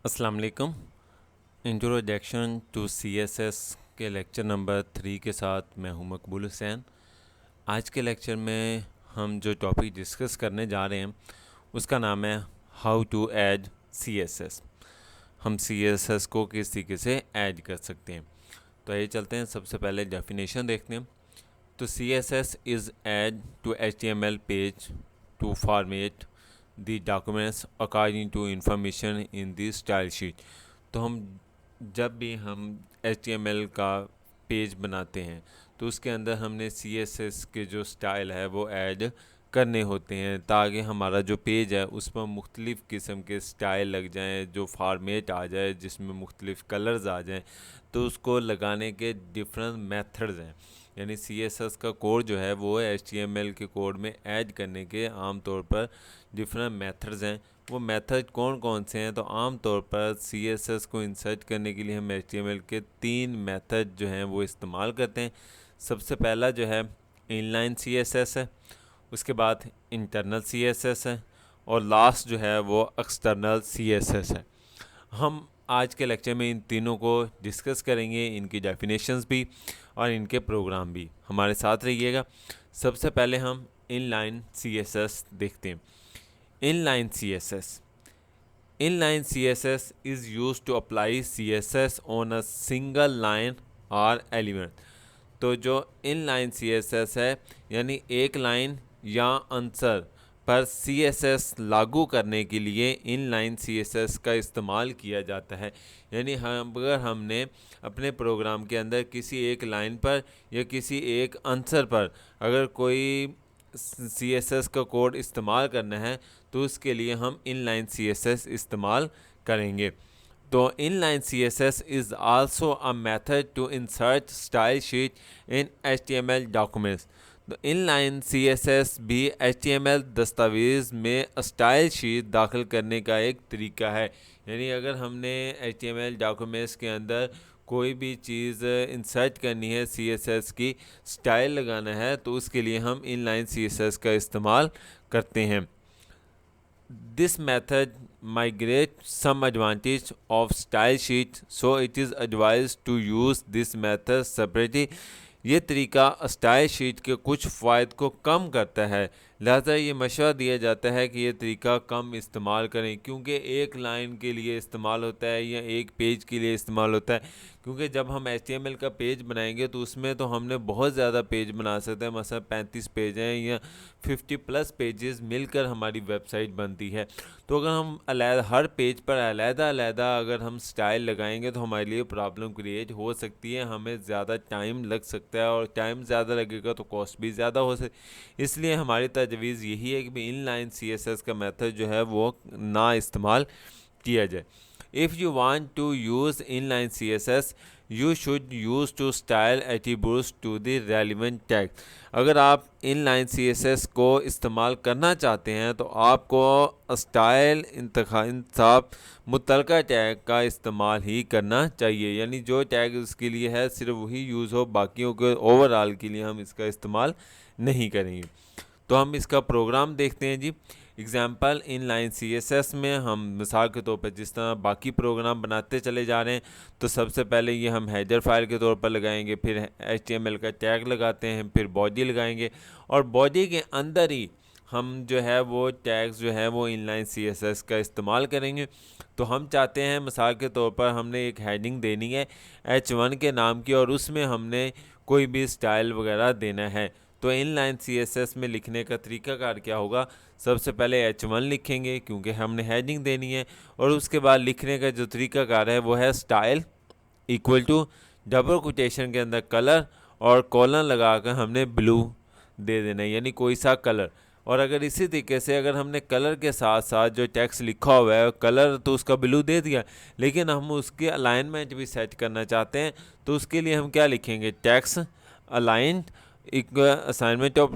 अस्सलाम वालेकुम। Introduction to CSS के लेक्चर नंबर 3 के साथ मैं हूं मकबूल हुसैन। आज के लेक्चर में हम जो टॉपिक डिस्कस करने जा रहे हैं उसका नाम है हाउ टू ऐड सीएसएस। हम सीएसएस को किस तरीके से ऐड कर सकते हैं। तो ये चलते हैं, सबसे पहले डेफिनेशन देखते हैं। तो CSS is add to HTML page to format the documents according to information in the style sheet। तो जब भी हम HTML का पेज बनाते हैं तो उसके अंदर हमने CSS के जो स्टाइल है वो ऐड करने होते हैं ताकि हमारा जो पेज है उस पर मुख्तलिफ़ किस्म के स्टाइल लग जाएं, जो फॉर्मेट आ जाए जिसमें मुख्तलिफ़ कलर्स आ जाएं। तो उसको लगाने के डिफरेंट मेथड्स हैं, यानी CSS का कोड जो है वो HTML के कोड में ऐड करने के आम तौर पर डिफरेंट मेथड्स हैं। वो मेथड कौन कौन से हैं? तो आम तौर पर CSS को इंसर्ट करने के लिए हम HTML के 3 मेथड जो हैं वो इस्तेमाल करते हैं। सबसे पहला जो है इनलाइन CSS है, उसके बाद इंटरनल CSS है और लास्ट जो है वो एक्सटर्नल CSS है। हम आज के लेक्चर में इन तीनों को डिस्कस करेंगे, इनकी डेफिनेशंस भी और इनके प्रोग्राम भी। हमारे साथ रहिएगा। सबसे पहले हम इनलाइन CSS देखते हैं। Inline CSS is used to apply CSS on a single line or element। तो जो इनलाइन CSS है यानी एक लाइन या आंसर पर CSS लागू करने के लिए इनलाइन CSS का इस्तेमाल किया जाता है। यानी अगर हमने अपने प्रोग्राम के अंदर किसी एक लाइन पर या किसी एक आंसर पर अगर कोई CSS का कोड इस्तेमाल करना है तो उसके लिए हम इनलाइन CSS इस्तेमाल करेंगे। तो inline CSS is also a method to insert style sheet in HTML documents। तो इनलाइन CSS भी HTML दस्तावेज़ में स्टाइल शीट दाखिल करने का एक तरीका है। यानी अगर हमने HTML डॉक्यूमेंट्स के अंदर कोई भी चीज़ इंसर्ट करनी है, CSS की स्टाइल लगाना है, तो उसके लिए हम इनलाइन CSS का इस्तेमाल करते हैं। This method migrates some advantage of style sheet, so it is advised to use this method separately। ये तरीका स्टाइल शीट के कुछ फ़ायद को कम करता है, लिहाजा ये मशवरा दिया जाता है कि ये तरीका कम इस्तेमाल करें, क्योंकि एक लाइन के लिए इस्तेमाल होता है या एक पेज के लिए इस्तेमाल होता है। क्योंकि जब हम HTML का पेज बनाएंगे तो उसमें तो हमने बहुत ज़्यादा पेज बना सकते हैं, मसलन 35 पेज हैं या 50+ पेजेस मिलकर हमारी वेबसाइट बनती है। तो अगर हम हर पेज पर अलहदा अगर हम स्टाइल लगाएंगे तो हमारे लिए प्रॉब्लम क्रिएट हो सकती है, हमें ज़्यादा टाइम लग सकता है और टाइम ज़्यादा लगेगा तो कॉस्ट भी ज़्यादा हो सकती। इसलिए हमारी तजवीज़ यही है कि इनलाइन CSS का मेथड जो है वो ना इस्तेमाल किया जाए। If you want to use inline CSS, you should use to style attributes to the relevant tag। अगर आप inline CSS को इस्तेमाल करना चाहते हैं तो आपको स्टाइल इंतखाब मुतलका टैग का इस्तेमाल ही करना चाहिए, यानी जो टैग उसके लिए है सिर्फ वही यूज़ हो, बाकियों के ओवरऑल के लिए हम इसका इस्तेमाल नहीं करेंगे। तो हम इसका प्रोग्राम देखते हैं जी। एग्जाम्पल इनलाइन CSS में हम मिसाल के तौर पर जिस तरह बाकी प्रोग्राम बनाते चले जा रहे हैं, तो सबसे पहले ये हम हेडर फाइल के तौर पर लगाएंगे, फिर HTML का टैग लगाते हैं, फिर बॉडी लगाएंगे और बॉडी के अंदर ही हम जो है वो टैग्स जो है वो इनलाइन CSS का इस्तेमाल करेंगे। तो हम चाहते हैं मिसाल के तौर पर हमने एक हेडिंग देनी है H1 के नाम की और उसमें हमने कोई भी स्टाइल वगैरह देना है। तो इनलाइन CSS में लिखने का तरीकाकार क्या होगा? सबसे पहले H1 लिखेंगे क्योंकि हमने हेडिंग देनी है, और उसके बाद लिखने का जो तरीकाकार है वो है style equal to double quotation के अंदर कलर और कॉलन लगा कर हमने ब्लू दे देना है, यानी कोई सा कलर। और अगर इसी तरीके से अगर हमने कलर के साथ साथ जो टेक्स्ट लिखा हुआ है कलर तो उसका ब्लू दे दिया, लेकिन हम उसके अलाइनमेंट भी सेट करना चाहते हैं, तो उसके लिए हम क्या लिखेंगे? टेक्स्ट अलाइंड असाइनमेंट ऑफ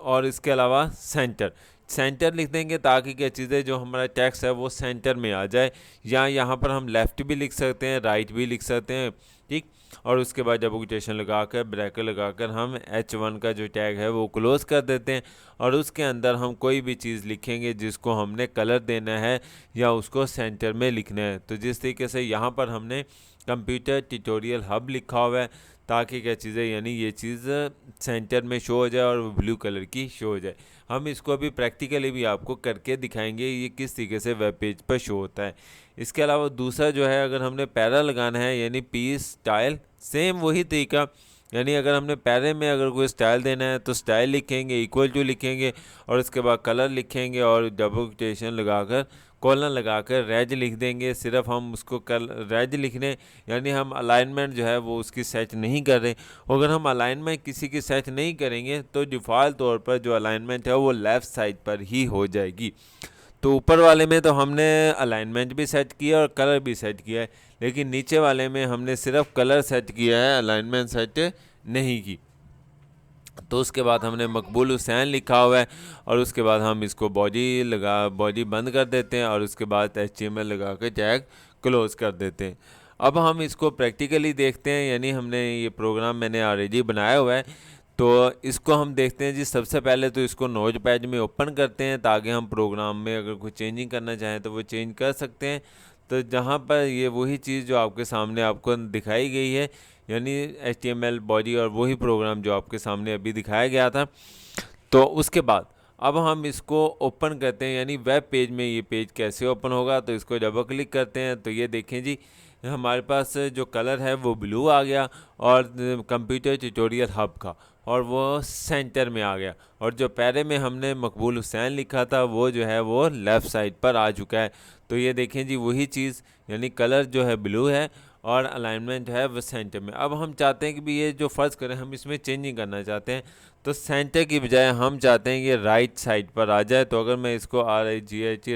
और इसके अलावा सेंटर। सेंटर लिख देंगे ताकि क्या चीज़ें जो हमारा टेक्स्ट है वो सेंटर में आ जाए, या यहाँ पर हम लेफ़्ट भी लिख सकते हैं, राइट भी लिख सकते हैं, ठीक। और उसके बाद डबल कोटेशन लगाकर ब्रैकेट लगाकर हम H1 का जो टैग है वो क्लोज़ कर देते हैं, और उसके अंदर हम कोई भी चीज़ लिखेंगे जिसको हमने कलर देना है या उसको सेंटर में लिखना है। तो जिस तरीके से यहाँ पर हमने कंप्यूटर ट्यूटोरियल हब लिखा हुआ है ताकि क्या चीज़ें यानी ये चीज़ सेंटर में शो हो जाए और वो ब्लू कलर की शो हो जाए। हम इसको अभी प्रैक्टिकली भी आपको करके दिखाएंगे ये किस तरीके से वेब पेज पर शो होता है। इसके अलावा दूसरा जो है, अगर हमने पैरा लगाना है यानी पी स्टाइल, सेम वही तरीका, यानी अगर हमने पैरे में अगर कोई स्टाइल देना है तो स्टाइल लिखेंगे, इक्वल टू लिखेंगे, और उसके बाद कलर लिखेंगे और डबल कोटेशन लगाकर कॉलन लगाकर रेज लिख देंगे। सिर्फ हम उसको रेज लिखने यानी हम अलाइनमेंट जो है वो उसकी सेट नहीं कर रहे। अगर हम अलाइनमेंट किसी की सेट नहीं करेंगे तो डिफ़ॉल्ट तौर पर जो अलाइनमेंट है वो लेफ़्ट साइड पर ही हो जाएगी। तो ऊपर वाले में तो हमने अलाइनमेंट भी सेट किया और कलर भी सेट किया है, लेकिन नीचे वाले में हमने सिर्फ कलर सेट किया है, अलाइनमेंट सेट नहीं की। तो उसके बाद हमने मकबूल हुसैन लिखा हुआ है, और उसके बाद हम इसको बॉडी बंद कर देते हैं, और उसके बाद HTML लगा के टैग क्लोज़ कर देते हैं। अब हम इसको प्रैक्टिकली देखते हैं, यानी हमने ये प्रोग्राम मैंने ऑलरेडी बनाया हुआ है, तो इसको हम देखते हैं जी। सबसे पहले तो इसको नोटपैड में ओपन करते हैं ताकि हम प्रोग्राम में अगर कोई चेंजिंग करना चाहें तो वो चेंज कर सकते हैं। तो जहाँ पर ये वही चीज़ जो आपके सामने आपको दिखाई गई है, यानी HTML बॉडी और वही प्रोग्राम जो आपके सामने अभी दिखाया गया था। तो उसके बाद अब हम इसको ओपन करते हैं, यानी वेब पेज में ये पेज कैसे ओपन होगा। तो इसको डबल क्लिक करते हैं, तो ये देखें जी हमारे पास जो कलर है वो ब्लू आ गया, और कंप्यूटर ट्यूटोरियल हब का, और वो सेंटर में आ गया, और जो पैरे में हमने मकबूल हुसैन लिखा था वो जो है वो लेफ़्ट साइड पर आ चुका है। तो ये देखें जी वही चीज़, यानी कलर जो है ब्लू है और अलाइनमेंट है वो सेंटर में। अब हम चाहते हैं कि भी ये जो फ़र्ज़ करें हम इसमें चेंजिंग करना चाहते हैं, तो सेंटर की बजाय हम चाहते हैं ये राइट साइड पर आ जाए। तो अगर मैं इसको RIGHT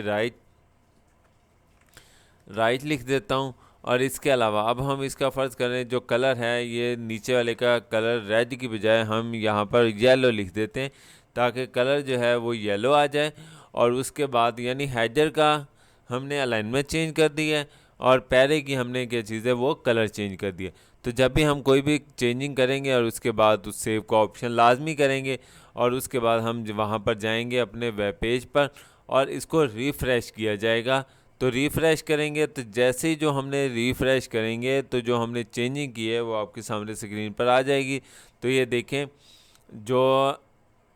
राइट लिख देता हूँ, और इसके अलावा अब हम इसका फ़र्ज़ करें जो कलर है ये नीचे वाले का कलर रेड की बजाय हम यहाँ पर येलो लिख देते हैं ताकि कलर जो है वो येलो आ जाए। और उसके बाद यानी हेडर का हमने अलाइनमेंट चेंज कर दी है, और पैरे की हमने क्या चीज़ है वो कलर चेंज कर दिया। तो जब भी हम कोई भी चेंजिंग करेंगे और उसके बाद उस सेव का ऑप्शन लाजमी करेंगे, और उसके बाद हम वहाँ पर जाएंगे अपने वेब पेज पर और इसको रिफ़्रेश किया जाएगा। तो रिफ़्रेश करेंगे तो जैसे ही जो हमने रिफ़्रेश करेंगे तो जो हमने चेंजिंग की है वो आपके सामने स्क्रीन पर आ जाएगी। तो ये देखें जो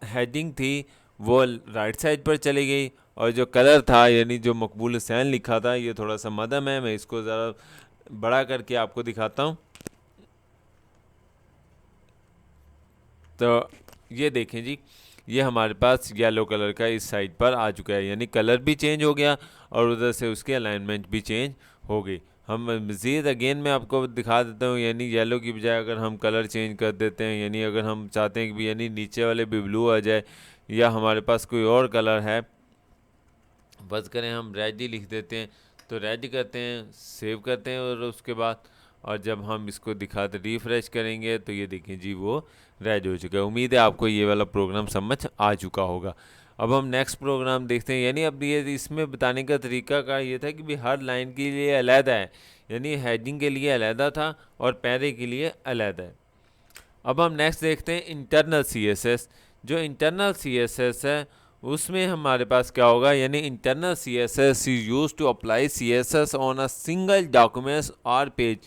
हेडिंग थी वो राइट साइड पर चली गई, और जो कलर था यानी जो मकबूल हुसैन लिखा था ये थोड़ा सा मध्यम है, मैं इसको ज़रा बड़ा करके आपको दिखाता हूँ। तो ये देखें जी ये हमारे पास येलो कलर का इस साइड पर आ चुका है, यानी कलर भी चेंज हो गया और उधर से उसकी अलाइनमेंट भी चेंज हो गई। हम मज़ीद अगेन मैं आपको दिखा देता हूँ, यानी येलो की बजाय अगर हम कलर चेंज कर देते हैं, यानी अगर हम चाहते हैं कि भी यानी नीचे वाले भी ब्लू आ जाए या हमारे पास कोई और कलर है, बस करें हम रेड ही लिख देते हैं। तो रेड करते हैं, सेव करते हैं, और उसके बाद और जब हम इसको दिखाते रिफ़्रेश करेंगे तो ये देखें जी वो रेड हो चुका है। उम्मीद है आपको ये वाला प्रोग्राम समझ आ चुका होगा। अब हम नेक्स्ट प्रोग्राम देखते हैं, यानी अब ये इसमें बताने का तरीका का ये था कि भी हर लाइन के लिए अलहदा है, यानी हेडिंग के लिए अलहदा था और पैरे के लिए अलहदा है। अब हम नेक्स्ट देखते हैं इंटरनल CSS। जो इंटरनल CSS है उसमें हमारे पास क्या होगा, यानी internal CSS is use to apply CSS on a single documents और पेज।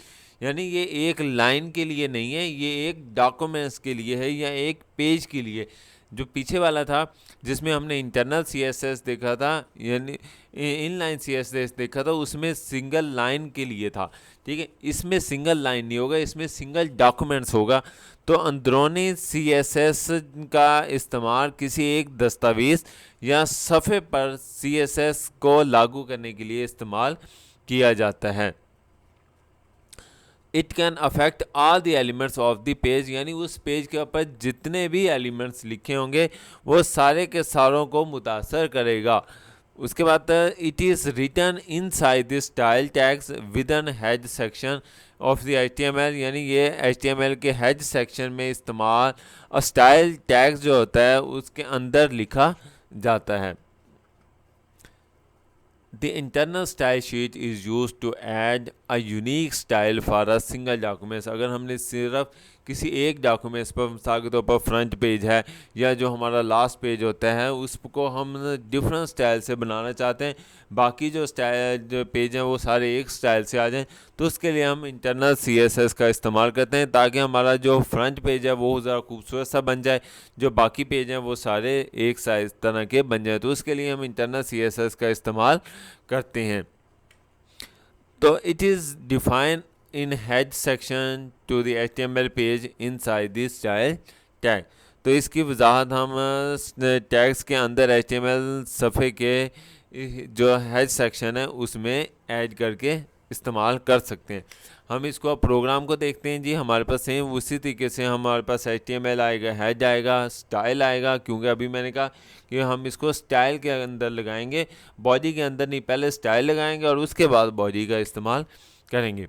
यानी ये एक लाइन के लिए नहीं है, ये एक डॉक्यूमेंट्स के लिए है या एक पेज के लिए। जो पीछे वाला था जिसमें हमने इंटरनल CSS देखा था यानी इनलाइन CSS देखा था उसमें सिंगल लाइन के लिए था, ठीक है। इसमें सिंगल लाइन नहीं होगा, इसमें सिंगल डॉक्यूमेंट्स होगा। तो अंदरूनी CSS का इस्तेमाल किसी एक दस्तावेज़ या सफ़े पर CSS को लागू करने के लिए इस्तेमाल किया जाता है। It can affect all the elements of the page, यानी उस पेज के ऊपर जितने भी एलिमेंट्स लिखे होंगे वो सारे के सारों को मुतासर करेगा। उसके बाद it is written inside the style tags with an head section of the HTML, यानी ये HTML के हेड सेक्शन में इस्तेमाल और स्टाइल टैग्स जो होता है उसके अंदर लिखा जाता है। The internal style sheet is used to add a unique style for a single document। अगर हमने सिर्फ किसी एक डॉक्यूमेंट्स पर, मिसाल के तौर पर फ्रंट पेज है या जो हमारा लास्ट पेज होता है, उसको हम डिफरेंट स्टाइल से बनाना चाहते हैं, बाकी जो स्टाइल जो पेज हैं वो सारे एक स्टाइल से आ जाएं, तो उसके लिए हम इंटरनल CSS का इस्तेमाल करते हैं ताकि हमारा जो फ्रंट पेज है वो ज़रा खूबसूरत सा बन जाए, जो बाकी पेज हैं वो सारे एक साइज तरह के बन जाए। तो उसके लिए हम इंटरनल CSS का इस्तेमाल करते हैं। तो it is define in head section two the HTML page inside the style tag. तो इसकी वजाहत हम टैग्स के अंदर HTML सफ़े के जो हेड सेक्शन है उसमें ऐड करके इस्तेमाल कर सकते हैं। हम इसको अब प्रोग्राम को देखते हैं जी। हमारे पास सेम उसी तरीके से हमारे पास HTML आएगा, हेड आएगा, स्टाइल आएगा, क्योंकि अभी मैंने कहा कि हम इसको स्टाइल के अंदर लगाएंगे, बॉडी के अंदर नहीं, पहले स्टाइल लगाएंगे और उसके बाद बॉडी का इस्तेमाल करेंगे।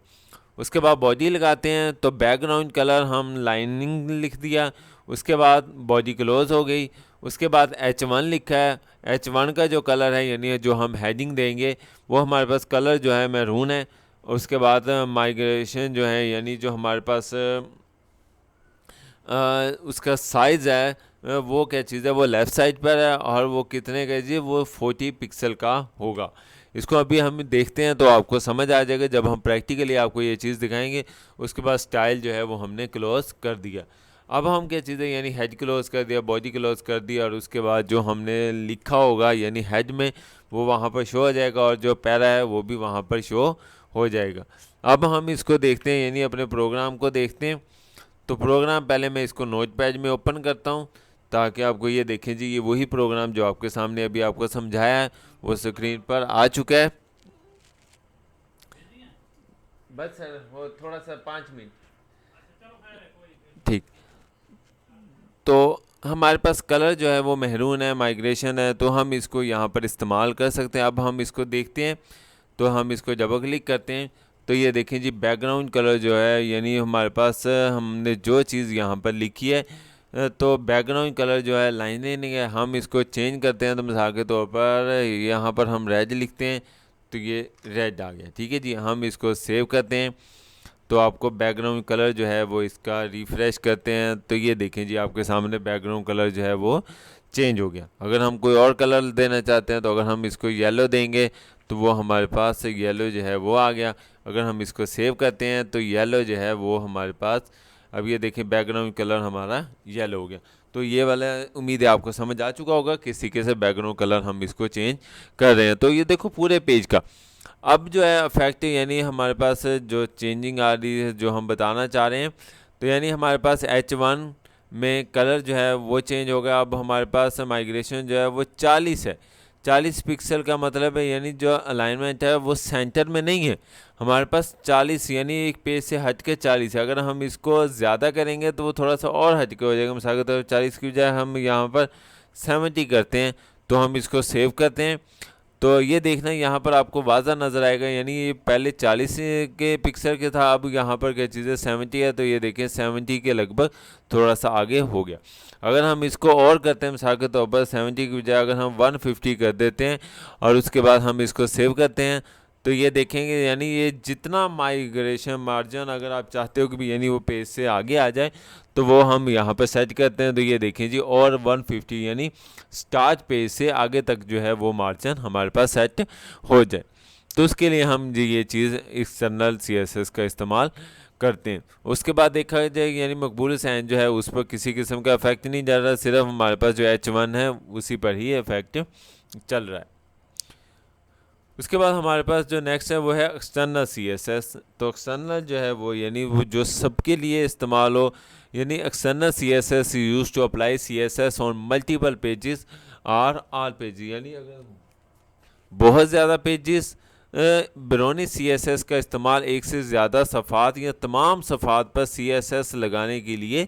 उसके बाद बॉडी लगाते हैं तो बैकग्राउंड कलर हम लाइनिंग लिख दिया, उसके बाद बॉडी क्लोज हो गई, उसके बाद H1 लिखा है, H1 का जो कलर है यानी जो हम हेडिंग देंगे वो हमारे पास कलर जो है मैरून है। उसके बाद माइग्रेशन जो है यानी जो हमारे पास उसका साइज़ है वो क्या चीज़ है, वो लेफ़्ट साइड पर है और वो कितने का जी, वो 40 पिक्सल का होगा। इसको अभी हम देखते हैं तो आपको समझ आ जाएगा जब हम प्रैक्टिकली आपको ये चीज़ दिखाएंगे। उसके बाद स्टाइल जो है वो हमने क्लोज कर दिया। अब हम क्या चीज़ है यानी हेड क्लोज कर दिया, बॉडी क्लोज कर दिया, और उसके बाद जो हमने लिखा होगा यानी हेड में वो वहाँ पर शो हो जाएगा और जो पैरा है वो भी वहाँ पर शो हो जाएगा। अब हम इसको देखते हैं यानी अपने प्रोग्राम को देखते हैं। तो प्रोग्राम पहले मैं इसको नोटपैड में ओपन करता हूँ ताकि आपको ये देखें जी, ये वही प्रोग्राम जो आपके सामने अभी आपको समझाया है वो स्क्रीन पर आ चुका है। बस सर वो थोड़ा सा 5 मिनट, ठीक। तो हमारे पास कलर जो है वो मैरून है, माइग्रेशन है, तो हम इसको यहाँ पर इस्तेमाल कर सकते हैं। अब हम इसको देखते हैं तो हम इसको डबल क्लिक करते हैं तो ये देखें जी बैकग्राउंड कलर जो है यानी हमारे पास हमने जो चीज़ यहाँ पर लिखी है तो बैकग्राउंड कलर जो है लाइनिंग है, हम इसको चेंज करते हैं। तो मिसाल के तौर पर यहाँ पर हम रेड लिखते हैं तो ये रेड आ गया, ठीक है जी। हम इसको सेव करते हैं तो आपको बैकग्राउंड कलर जो है वो इसका रिफ़्रेश करते हैं तो ये देखें जी आपके सामने बैकग्राउंड कलर जो है वो चेंज हो गया। अगर हम कोई और कलर देना चाहते हैं तो अगर हम इसको येलो देंगे तो वो हमारे पास येलो जो है वो आ गया। अगर हम इसको सेव करते हैं तो येलो जो है वो हमारे पास, अब ये देखें बैकग्राउंड कलर हमारा येलो हो गया। तो ये वाला उम्मीद है आपको समझ आ चुका होगा किस तरीके से बैकग्राउंड कलर हम इसको चेंज कर रहे हैं। तो ये देखो पूरे पेज का अब जो है इफेक्ट यानी हमारे पास जो चेंजिंग आ रही है जो हम बताना चाह रहे हैं, तो यानी हमारे पास H1 में कलर जो है वो चेंज हो गया। अब हमारे पास माइग्रेशन जो है वो 40 है, 40 पिक्सल का मतलब है यानी जो अलाइनमेंट है वो सेंटर में नहीं है, हमारे पास 40 यानी एक पेज से हट के 40 है। अगर हम इसको ज़्यादा करेंगे तो वो थोड़ा सा और हट के हो जाएगा। मिसाल के तौर पर 40 की बजाय हम यहाँ पर 70 करते हैं तो हम इसको सेव करते हैं तो ये देखना यहाँ पर आपको वाज़ा नज़र आएगा यानी ये पहले 40 के पिक्सल के था, अब यहाँ पर क्या चीज़ है 70 है। तो ये देखें 70 के लगभग थोड़ा सा आगे हो गया। अगर हम इसको और करते हैं मिसाल के तौर पर 70 की बजाय अगर हम 150 कर देते हैं और उसके बाद हम इसको सेव करते हैं तो ये देखेंगे यानी ये जितना माइग्रेशन मार्जिन अगर आप चाहते हो कि भी यानी वो पेज से आगे आ जाए तो वो हम यहाँ पर सेट करते हैं तो ये देखें जी और 150 यानी स्टार्ट पेज से आगे तक जो है वो मार्जिन हमारे पास सेट हो जाए। तो उसके लिए हम जी ये चीज़ एक्सटर्नल CSS का इस्तेमाल करते हैं। उसके बाद देखा जाए यानी मकबूल साइन जो है उस पर किसी किस्म का इफेक्ट नहीं जा रहा, सिर्फ हमारे पास जो H1 है उसी पर ही इफेक्ट चल रहा है। उसके बाद हमारे पास जो नेक्स्ट है वो है एक्सटर्नल CSS। तो एक्सटर्नल जो है वो यानी वो जो सबके लिए इस्तेमाल हो, यानी external CSS use to apply CSS on multiple pages और ऑल पेज, यानी अगर बहुत ज़्यादा पेजेस बैरूनी CSS का इस्तेमाल एक से ज़्यादा सफ़ात या तमाम सफ़ात पर CSS लगाने के लिए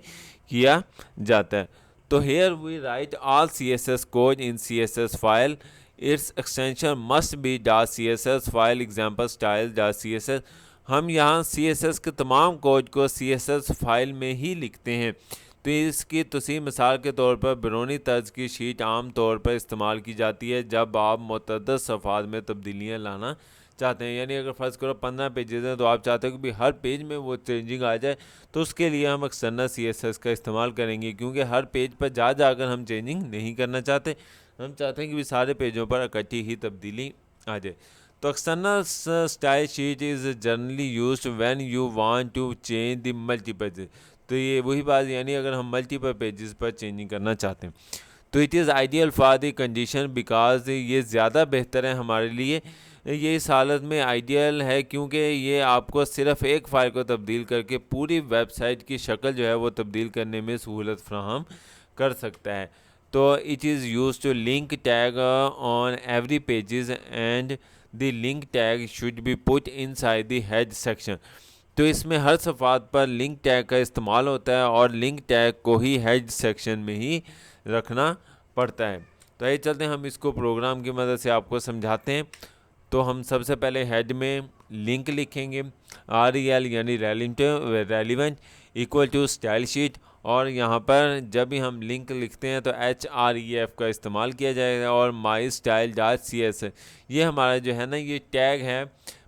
किया जाता है। तो here we write all CSS code in CSS file, its extension must be .css file example style .css। हम यहाँ CSS के तमाम कोड को CSS फाइल में ही लिखते हैं तो इसकी तोसी मिसाल के तौर पर बैरूनी तर्ज की शीट आम तौर पर इस्तेमाल की जाती है जब आप मुतअद्दिद सफ़हात में तब्दीलियाँ लाना चाहते हैं। यानी अगर फ़र्ज़ करो 15 पेजेस हैं तो आप चाहते हो कि भाई हर पेज में वो चेंजिंग आ जाए, तो उसके लिए हम एक्सटर्नल CSS का इस्तेमाल करेंगे, क्योंकि हर पेज पर जा जाकर हम चेंजिंग नहीं करना चाहते। हम चाहते हैं कि भी सारे पेजों पर इकट्ठी ही तब्दीली आ जाए। तो external style sheet is generally used when you want to change the multiple. तो ये वही बात, यानी अगर हम मल्टीपल पेजेस पर चेंजिंग करना चाहते हैं तो it is ideal for the condition because ये ज़्यादा बेहतर है हमारे लिए। ये इस हालत में आइडियल है क्योंकि ये आपको सिर्फ़ एक फ़ाइल को तब्दील करके पूरी वेबसाइट की शक्ल जो है वो तब्दील करने में सहूलत फ्राहम कर सकता है। तो it is use to link tag on every pages and the link tag should be put inside the head section. तो इसमें हर सफ़ात पर लिंक टैग का इस्तेमाल होता है और लिंक टैग को ही हेड सेक्शन में ही रखना पड़ता है। तो आइए चलते हैं, हम इसको प्रोग्राम की मदद से आपको समझाते हैं। तो हम सबसे पहले हेड में लिंक लिखेंगे, REL यानी relevant equal to style sheet, और यहाँ पर जब भी हम लिंक लिखते हैं तो HREF का इस्तेमाल किया जाएगा और MyStyle.cs ये हमारा जो है ना ये टैग है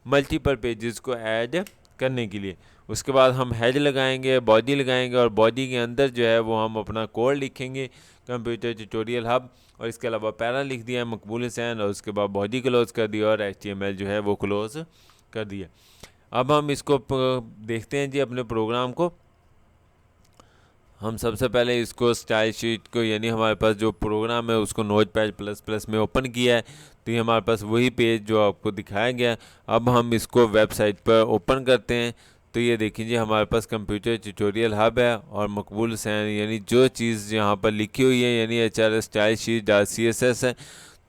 मल्टीपल पेजेस को ऐड करने के लिए। उसके बाद हम हेड लगाएंगे, बॉडी लगाएंगे, और बॉडी के अंदर जो है वो हम अपना कोड लिखेंगे, कंप्यूटर ट्यूटोरियल हब, और इसके अलावा पैरा लिख दिया है मकबूल हुसैन, और उसके बाद बॉडी क्लोज कर दिया और HTML जो है वो क्लोज कर दिया। अब हम इसको देखते हैं जी अपने प्रोग्राम को। हम सबसे पहले इसको स्टाइल शीट को, यानी हमारे पास जो प्रोग्राम है उसको Notepad++ में ओपन किया है, तो ये हमारे पास वही पेज जो आपको दिखाया गया। अब हम इसको वेबसाइट पर ओपन करते हैं, तो ये देखिए हमारे पास कंप्यूटर ट्यूटोरियल हब है और मकबूल हुसैन यानी जो चीज़ यहाँ पर लिखी हुई है यानी HRStyleSheet.css है,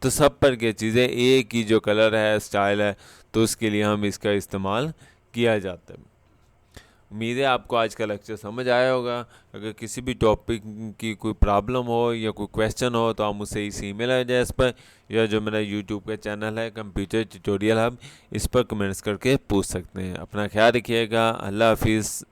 तो सब पर क्या चीज़ें एक ही जो कलर है, स्टाइल है, तो उसके लिए हम इसका इस्तेमाल किया जाता है। उम्मीद है आपको आज का लेक्चर समझ आया होगा। अगर किसी भी टॉपिक की कोई प्रॉब्लम हो या कोई क्वेश्चन हो तो आप मुझसे इस ईमेल एड्रेस पर या जो मेरा यूट्यूब का चैनल है कंप्यूटर ट्यूटोरियल हब, इस पर कमेंट्स करके पूछ सकते हैं। अपना ख्याल रखिएगा। अल्लाह हाफिज़।